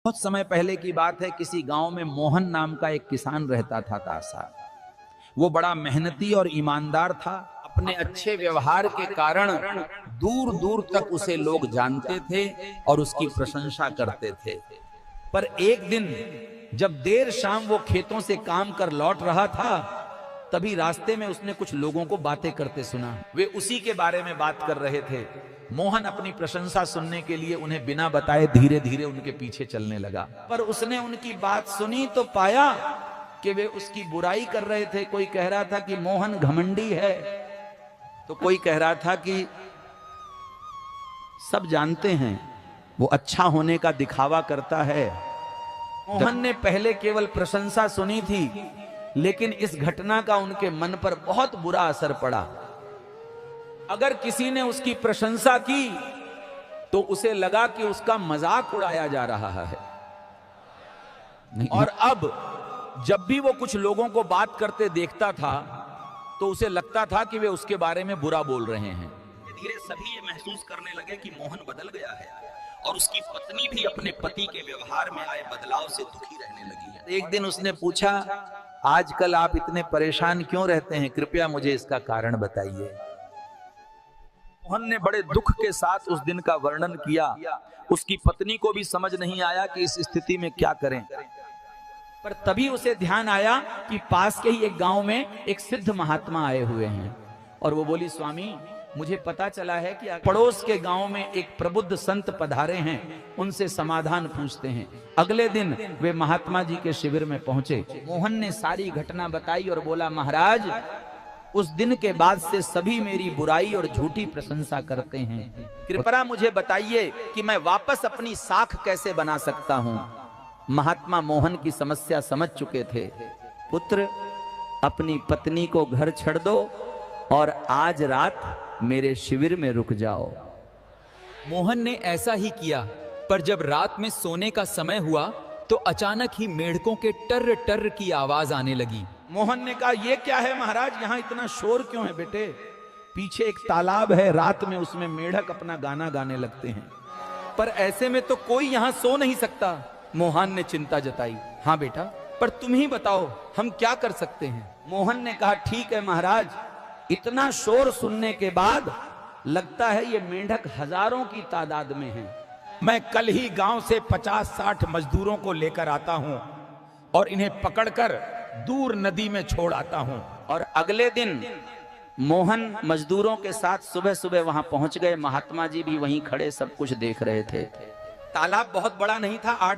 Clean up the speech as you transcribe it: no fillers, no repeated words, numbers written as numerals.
बहुत समय पहले की बात है, किसी गांव में मोहन नाम का एक किसान रहता था तासा। वो बड़ा मेहनती और ईमानदार था। अपने अच्छे व्यवहार के कारण दूर दूर तक उसे लोग जानते थे और उसकी प्रशंसा करते थे। पर एक दिन जब देर शाम वो खेतों से काम कर लौट रहा था, तभी रास्ते में उसने कुछ लोगों को बातें करते सुना। वे उसी के बारे में बात कर रहे थे। मोहन अपनी प्रशंसा सुनने के लिए उन्हें बिना बताए धीरे धीरे उनके पीछे चलने लगा। पर उसने उनकी बात सुनी तो पाया कि वे उसकी बुराई कर रहे थे। कोई कह रहा था कि मोहन घमंडी है, तो कोई कह रहा था कि सब जानते हैं वो अच्छा होने का दिखावा करता है। मोहन ने पहले केवल प्रशंसा सुनी थी, लेकिन इस घटना का उनके मन पर बहुत बुरा असर पड़ा। अगर किसी ने उसकी प्रशंसा की तो उसे लगा कि उसका मजाक उड़ाया जा रहा है। और अब जब भी वो कुछ लोगों को बात करते देखता था तो उसे लगता था कि वे उसके बारे में बुरा बोल रहे हैं। धीरे सभी ये महसूस करने लगे कि मोहन बदल गया है और उसकी पत्नी भी अपने पति के व्यवहार में आए बदलाव से दुखी रहने लगी है। एक दिन उसने पूछा, आजकल आप इतने परेशान क्यों रहते हैं? कृपया मुझे इसका कारण बताइए। मोहन ने बड़े दुख के साथ उस दिन का वर्णन किया। उसकी पत्नी को भी समझ नहीं आया कि इस स्थिति में क्या करें। पर तभी उसे ध्यान आया कि पास के ही एक गांव में एक सिद्ध महात्मा आए हुए हैं। और वो बोली, स्वामी, मुझे पता चला है कि पड़ोस के गांव में एक प्रबुद्ध संत पधारे हैं, उनसे समाधान पूछते हैं। अगले दिन वे महात्मा जी के शिविर में पहुंचे। मोहन ने सारी घटना बताई और बोला, महाराज, उस दिन के बाद से सभी मेरी बुराई और झूठी प्रशंसा करते हैं। कृपया मुझे बताइए कि मैं वापस अपनी साख कैसे बना सकता हूं। महात्मा मोहन की समस्या समझ चुके थे। पुत्र, अपनी पत्नी को घर छोड़ दो और आज रात मेरे शिविर में रुक जाओ। मोहन ने ऐसा ही किया, पर जब रात में सोने का समय हुआ तो अचानक ही मेढकों के टर्र टर्र की आवाज आने लगी। मोहन ने कहा, ये क्या है महाराज, यहाँ इतना शोर क्यों है? बेटे, पीछे एक तालाब है, रात में उसमें मेढक अपना गाना गाने लगते हैं। पर ऐसे में तो कोई यहाँ सो नहीं सकता। मोहन ने चिंता जताई। हाँ बेटा, पर तुम ही बताओ हम क्या कर सकते हैं? मोहन ने कहा, ठीक है महाराज, इतना शोर सुनने के बाद लगता है ये मेंढक हजारों की तादाद में हैं। मैं कल ही गांव से 50-60 मजदूरों को लेकर आता हूं और इन्हें पकड़कर दूर नदी में छोड़ आता हूं। और अगले दिन मोहन मजदूरों के साथ सुबह सुबह वहां पहुंच गए। महात्मा जी भी वहीं खड़े सब कुछ देख रहे थे। तालाब बहुत बड़ा नहीं था, 8